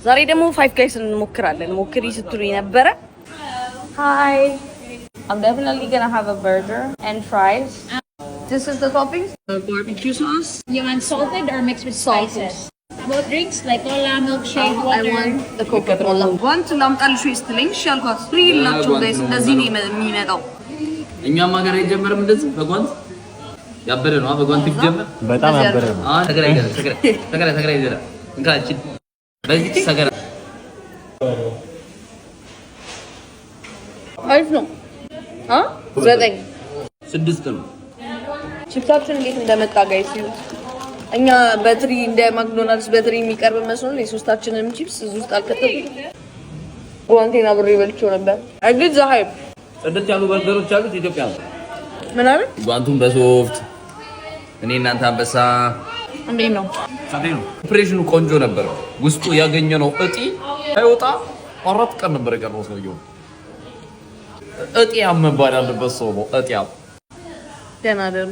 ዛሬ ደግሞ 5 guys እንሞክራለን ሞክሪ ስትሉኝ ነበረ Hi I'm definitely gonna have a burger and fries This is the toppings barbecue sauce You want salted or mixed with spices? Both drinks like cola, milkshake, water. I want the Coca-Cola Want ላምጣልሽ ስትለኝ ሻልኳት ፍሪ ናቸው guys እንደዚህ ነው የሚመጣው እኛም ሀገር አይጀምርም እንደዚህ በጓንት ያበረ ነው በጓንት ይጀምር በጣም ያበረ ነው ተገራ ይዘራ እንካች በዚህ ተገራ አሪፍ ነው ዘጠኝ 6 ነው ቺፕሳችን እንዴት እንደመጣ ጋይስ እኛ በትሪ እንደ ማክዶናልድስ በትሪ የሚቀርብ መስሎን የሶስታችንንም ቺፕስ እዚህ ውስጥ አልከተቱም ጓንቴና ብር ይበልቸው ነበር አግድ ዘሃይ ጽድት ያሉ በርገሮች አሉት ኢትዮጵያ ምን አለ ጓንቱን በሶፍት እኔ እናንተ አንበሳ እንዴት ነው ኦፕሬሽኑ ቆንጆ ነበር ውስጡ ያገኘነው እጢ አይወጣ 4 ቀን ነበር የቀረው ሰውየው እጢ ያመባል አለበት ሰው ነው እጢ ደህና ደሩ